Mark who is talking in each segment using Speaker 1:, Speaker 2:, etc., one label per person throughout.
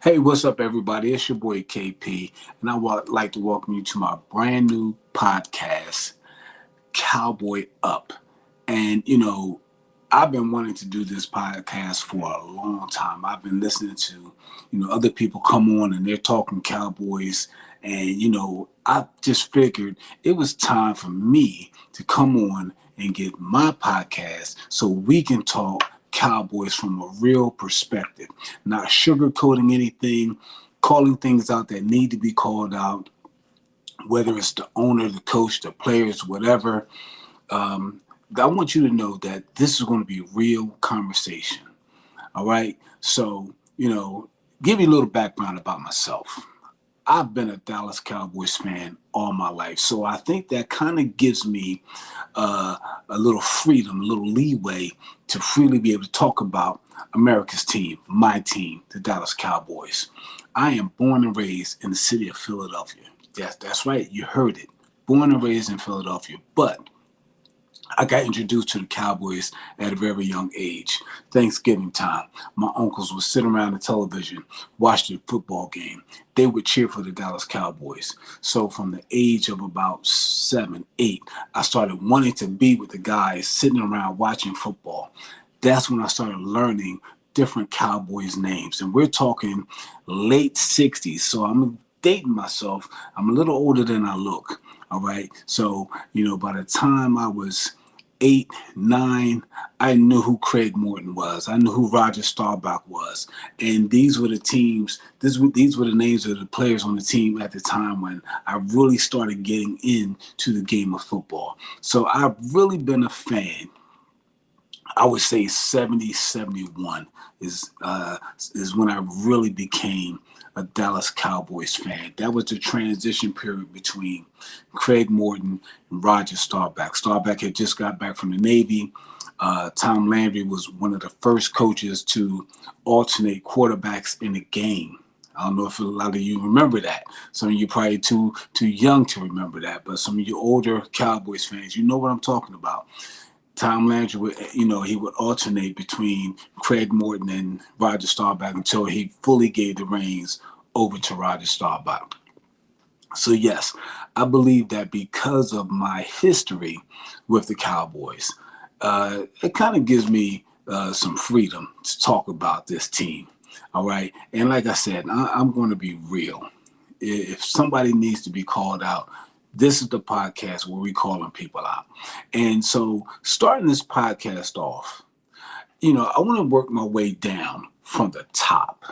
Speaker 1: Hey, what's up, everybody? It's your boy KP, and I would like to welcome you to my brand new podcast, Cowboy Up. And, I've been wanting to do this podcast for a long time. I've been listening to, other people come on and they're talking Cowboys. And, I just figured it was time for me to come on and get my podcast so we can talk Cowboys from a real perspective, not sugarcoating anything, calling things out that need to be called out, whether it's the owner, the coach, the players, whatever. I want you to know that this is going to be real conversation. All right. So, give you a little background about myself. I've been a Dallas Cowboys fan all my life. So I think that kind of gives me a little freedom, a little leeway to freely be able to talk about America's team, my team, the Dallas Cowboys. I am born and raised in the city of Philadelphia. Yes, that's right. You heard it. Born and raised in Philadelphia. But I got introduced to the Cowboys at a very young age. Thanksgiving time, my uncles would sit around the television, watch the football game. They would cheer for the Dallas Cowboys. So from the age of about 7, 8, I started wanting to be with the guys sitting around watching football. That's when I started learning different Cowboys names. And we're talking late 60s. So I'm dating myself. I'm a little older than I look. All right. So, by the time I was 8, 9, I knew who Craig Morton was. I knew who Roger Staubach was. And these were the teams, these were the names of the players on the team at the time when I really started getting into the game of football. So I've really been a fan. I would say 70, 71 is when I really became a Dallas Cowboys fan. That was the transition period between Craig Morton and Roger Staubach. Staubach had just got back from the Navy. Tom Landry was one of the first coaches to alternate quarterbacks in the game. I don't know if a lot of you remember that. Some of you probably too young to remember that, but some of you older Cowboys fans, you know what I'm talking about. Tom Landry would, he would alternate between Craig Morton and Roger Staubach until he fully gave the reins over to Roger Staubach. So yes, I believe that because of my history with the Cowboys, it kind of gives me some freedom to talk about this team. All right. And like I said, I'm going to be real. If somebody needs to be called out, this is the podcast where we calling people out. And so starting this podcast off, I want to work my way down from the top.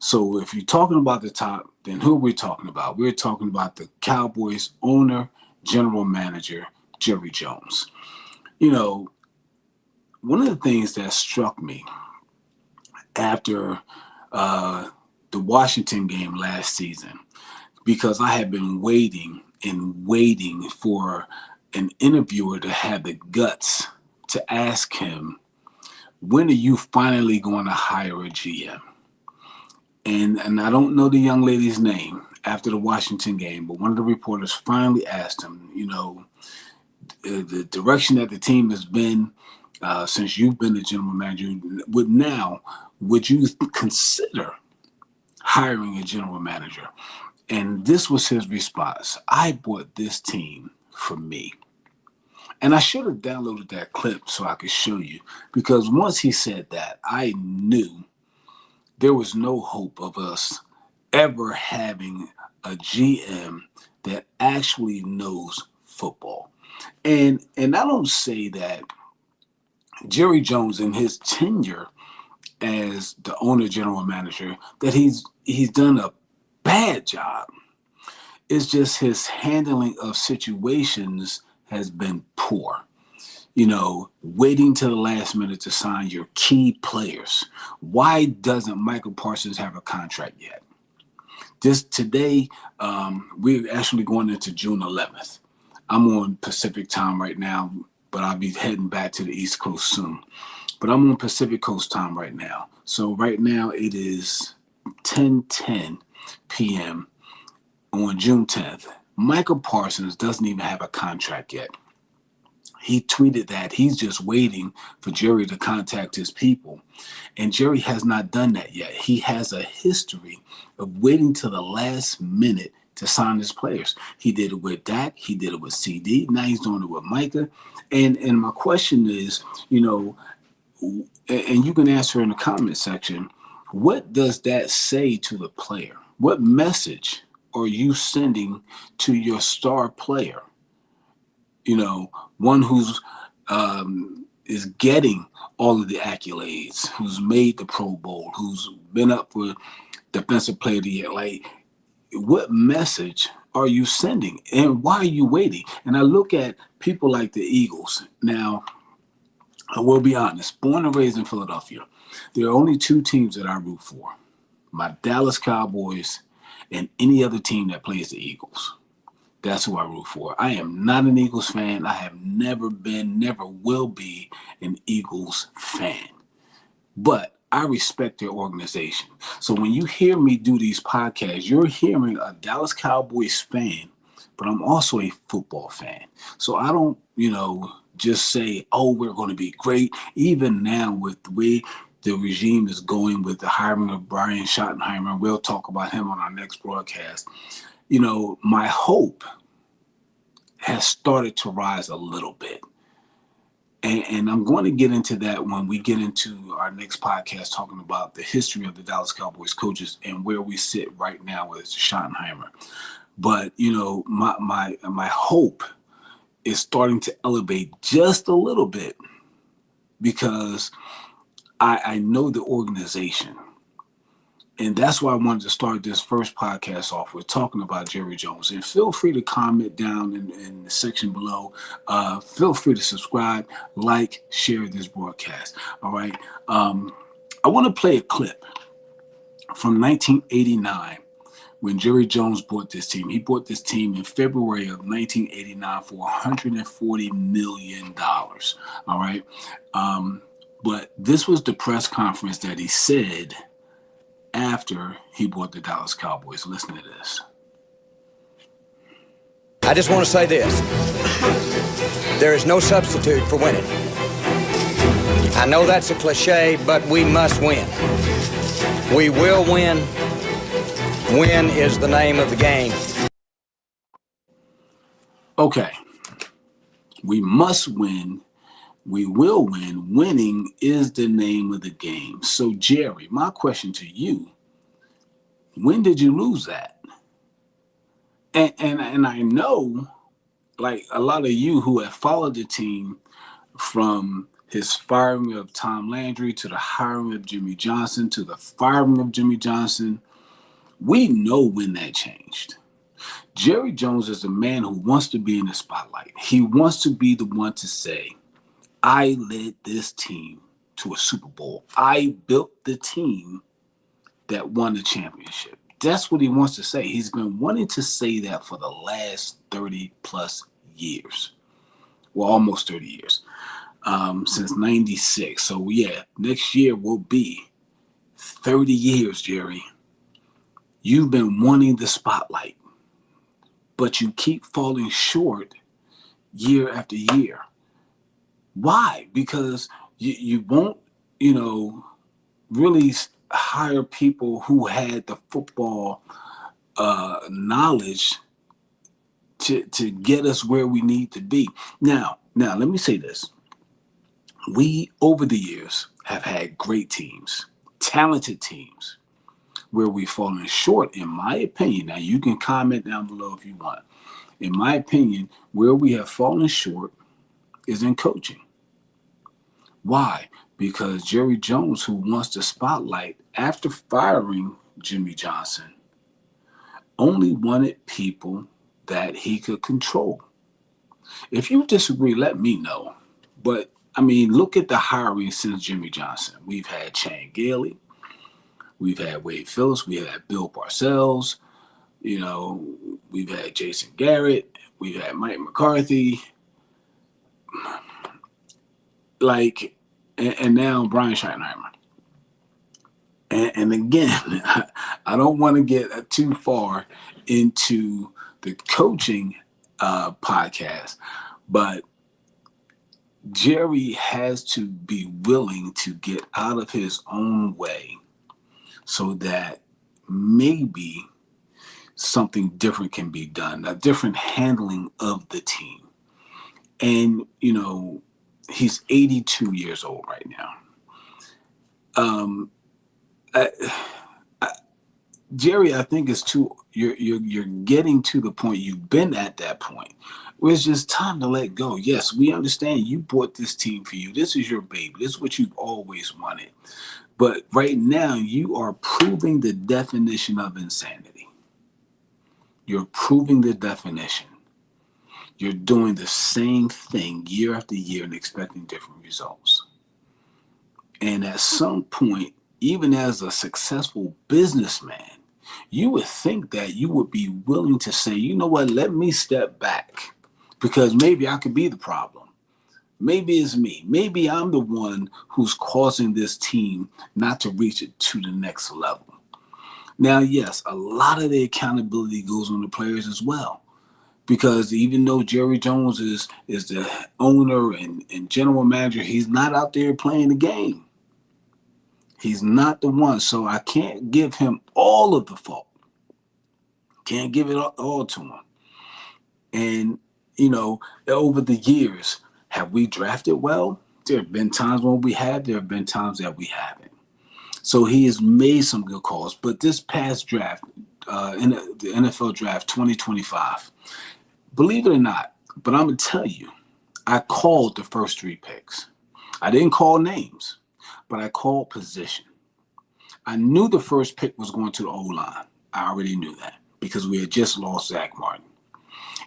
Speaker 1: So if you're talking about the top, then who are we talking about? We're talking about the Cowboys owner, general manager, Jerry Jones. One of the things that struck me after the Washington game last season, because I had been waiting for an interviewer to have the guts to ask him, when are you finally going to hire a GM? And I don't know the young lady's name after the Washington game, but one of the reporters finally asked him, the direction that the team has been since you've been the general manager, would you consider hiring a general manager? And this was his response. I bought this team for me. And I should have downloaded that clip so I could show you, because once he said that, I knew there was no hope of us ever having a GM that actually knows football. And I don't say that Jerry Jones in his tenure as the owner general manager that he's done a bad job. It's just his handling of situations has been poor. Waiting to the last minute to sign your key players. Why doesn't Michael Parsons have a contract yet? Today, we're actually going into June 11th. I'm on Pacific time right now, but I'll be heading back to the East Coast soon. But I'm on Pacific Coast time right now. So right now it is 10:10 p.m. on June 10th. Michael Parsons doesn't even have a contract yet. He tweeted that he's just waiting for Jerry to contact his people. And Jerry has not done that yet. He has a history of waiting to the last minute to sign his players. He did it with Dak. He did it with CD. Now he's doing it with Micah. And my question is, and you can answer in the comment section, what does that say to the player? What message are you sending to your star player? One who's is getting all of the accolades, who's made the Pro Bowl, who's been up for Defensive Player of the Year. Like, what message are you sending, and why are you waiting? And I look at people like the Eagles. Now, I will be honest, born and raised in Philadelphia, there are only two teams that I root for: my Dallas Cowboys and any other team that plays the Eagles. That's who I root for. I am not an Eagles fan. I have never been, never will be an Eagles fan. But I respect their organization. So when you hear me do these podcasts, you're hearing a Dallas Cowboys fan, but I'm also a football fan. So I don't, just say, oh, we're going to be great. Even now with the way the regime is going with the hiring of Brian Schottenheimer, we'll talk about him on our next broadcast. My hope has started to rise a little bit. And I'm going to get into that when we get into our next podcast, talking about the history of the Dallas Cowboys coaches and where we sit right now with Schottenheimer. But, my hope is starting to elevate just a little bit, because I know the organization. And that's why I wanted to start this first podcast off with talking about Jerry Jones. And feel free to comment down in the section below. Feel free to subscribe, like, share this broadcast. All right. I want to play a clip from 1989 when Jerry Jones bought this team. He bought this team in February of 1989 for $140 million. All right. But this was the press conference that he said after he bought the Dallas Cowboys. Listen to this.
Speaker 2: I just want to say this. There is no substitute for winning. I know that's a cliche, but we must win. We will win. Win is the name of the game.
Speaker 1: Okay. We must win. We will win. Winning is the name of the game. So, Jerry, my question to you, when did you lose that? And I know, like a lot of you who have followed the team from his firing of Tom Landry to the hiring of Jimmy Johnson to the firing of Jimmy Johnson, we know when that changed. Jerry Jones is a man who wants to be in the spotlight. He wants to be the one to say, I led this team to a Super Bowl. I built the team that won the championship. That's what he wants to say. He's been wanting to say that for the last 30 plus years. Well, almost 30 years. Since 96. So yeah, next year will be 30 years, Jerry. You've been wanting the spotlight, but you keep falling short year after year. Why? Because you won't, really hire people who had the football knowledge to get us where we need to be. Now, let me say this. We, over the years, have had great teams, talented teams, where we've fallen short, in my opinion. Now, you can comment down below if you want. In my opinion, where we have fallen short is in coaching. Why? Because Jerry Jones, who wants the spotlight after firing Jimmy Johnson, only wanted people that he could control. If you disagree, let me know. But, look at the hiring since Jimmy Johnson. We've had Chan Gailey. We've had Wade Phillips. We had Bill Parcells. We've had Jason Garrett. We've had Mike McCarthy. And now Brian Schottenheimer. And again, I don't want to get too far into the coaching podcast, but Jerry has to be willing to get out of his own way so that maybe something different can be done, a different handling of the team. And, he's 82 years old right now. I, Jerry, I think is too. You're getting to the point. You've been at that point where it's just time to let go. Yes, we understand you bought this team for you. This is your baby. This is what you've always wanted. But right now, you are proving the definition of insanity. You're proving the definition. You're doing the same thing year after year and expecting different results. And at some point, even as a successful businessman, you would think that you would be willing to say, you know what, let me step back because maybe I could be the problem. Maybe it's me. Maybe I'm the one who's causing this team not to reach it to the next level. Now, yes, a lot of the accountability goes on the players as well. Because even though Jerry Jones is the owner and general manager, he's not out there playing the game. He's not the one. So I can't give him all of the fault. Can't give it all to him. And, over the years, have we drafted well? There have been times when we have. There have been times that we haven't. So he has made some good calls. But this past draft, in the NFL draft 2025, believe it or not, but I'm going to tell you, I called the first 3 picks. I didn't call names, but I called position. I knew the first pick was going to the O-line. I already knew that because we had just lost Zach Martin.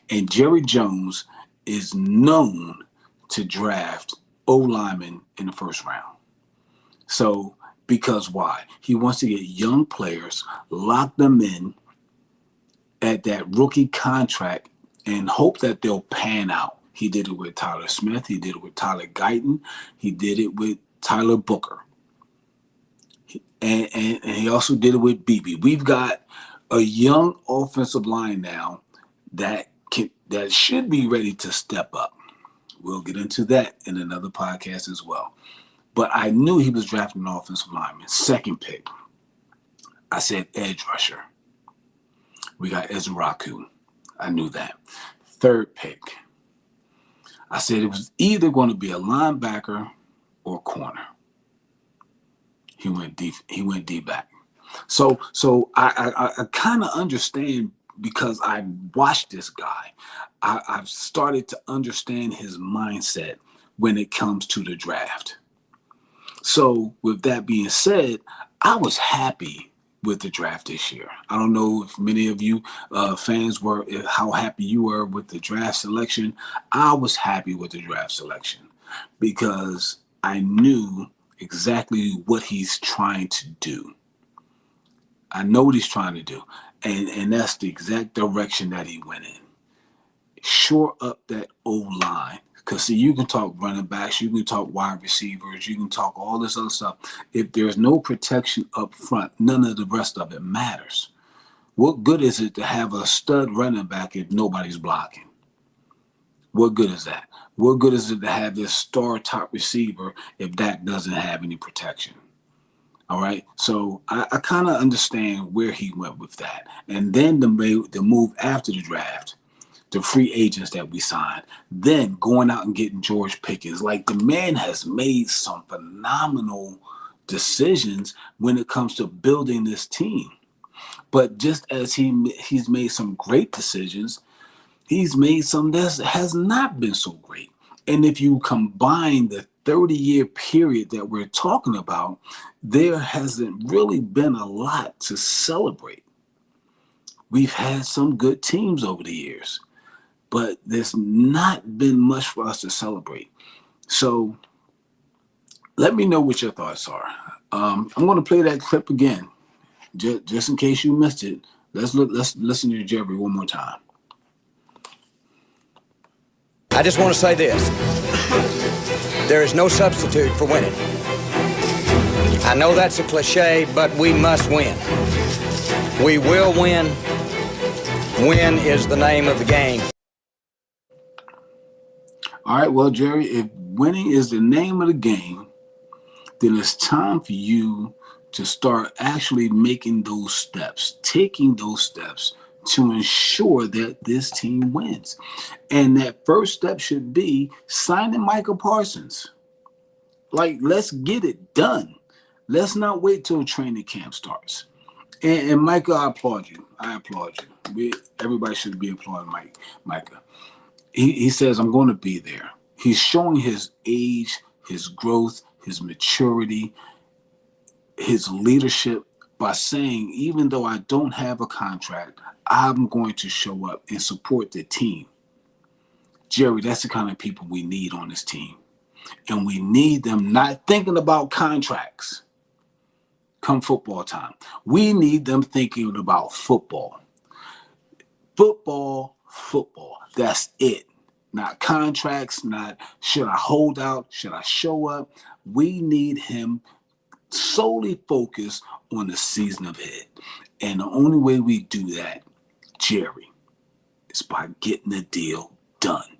Speaker 1: And Jerry Jones is known to draft O-linemen in the first round. So, because why? He wants to get young players, lock them in at that rookie contract, and hope that they'll pan out. He did it with Tyler Smith. He did it with Tyler Guyton. He did it with Tyler Booker. And he also did it with BB. We've got a young offensive line now that should be ready to step up. We'll get into that in another podcast as well. But I knew he was drafting an offensive lineman. Second pick, I said edge rusher. We got Ezraku. I knew that. Third pick, I said it was either going to be a linebacker or corner. He went deep back. So I kind of understand because I watched this guy. I've started to understand his mindset when it comes to the draft. So with that being said, I was happy with the draft this year. I don't know if many of you fans were, how happy you were with the draft selection. I was happy with the draft selection because I knew exactly what he's trying to do. I know what he's trying to do. And that's the exact direction that he went in. Shore up that O-line. Because, see, you can talk running backs, you can talk wide receivers, you can talk all this other stuff. If there's no protection up front, none of the rest of it matters. What good is it to have a stud running back if nobody's blocking? What good is that? What good is it to have this star top receiver if Dak doesn't have any protection? All right, so I kind of understand where he went with that. And then the move after the draft, the free agents that we signed, then going out and getting George Pickens. Like, the man has made some phenomenal decisions when it comes to building this team. But just as he's made some great decisions, he's made some that has not been so great. And if you combine the 30-year period that we're talking about, there hasn't really been a lot to celebrate. We've had some good teams over the years, but there's not been much for us to celebrate. So let me know what your thoughts are. I'm going to play that clip again, just in case you missed it. Let's listen to Jerry one more time.
Speaker 2: I just want to say this. There is no substitute for winning. I know that's a cliche, but we must win. We will win. Win is the name of the game.
Speaker 1: All right, well, Jerry, if winning is the name of the game, then it's time for you to start actually making those steps, taking those steps to ensure that this team wins. And that first step should be signing Micah Parsons. Like, let's get it done. Let's not wait till training camp starts. And Micah, I applaud you. Everybody should be applauding Micah. He says, I'm going to be there. He's showing his age, his growth, his maturity, his leadership by saying, even though I don't have a contract, I'm going to show up and support the team. Jerry, that's the kind of people we need on this team. And we need them not thinking about contracts come football time. We need them thinking about football. Football. That's it. Not contracts, not should I hold out, should I show up. We need him solely focused on the season ahead. And the only way we do that, Jerry, is by getting the deal done.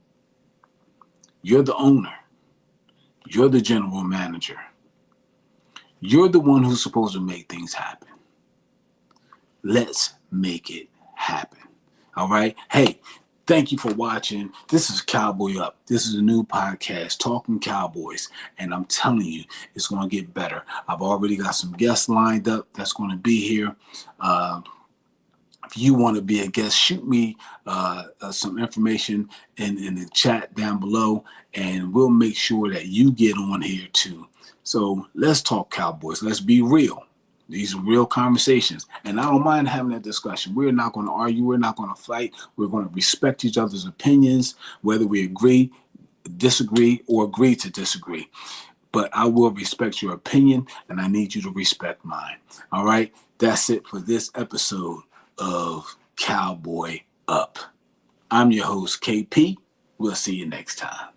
Speaker 1: You're the owner. You're the general manager. You're the one who's supposed to make things happen. Let's make it happen. All right? Hey, thank you for watching. This is Cowboy Up. This is a new podcast, Talking Cowboys. And I'm telling you, it's going to get better. I've already got some guests lined up that's going to be here. If you want to be a guest, shoot me some information in the chat down below, and we'll make sure that you get on here too. So let's talk Cowboys. Let's be real. These are real conversations, and I don't mind having that discussion. We're not going to argue. We're not going to fight. We're going to respect each other's opinions, whether we agree, disagree, or agree to disagree. But I will respect your opinion, and I need you to respect mine. All right? That's it for this episode of Cowboy Up. I'm your host, KP. We'll see you next time.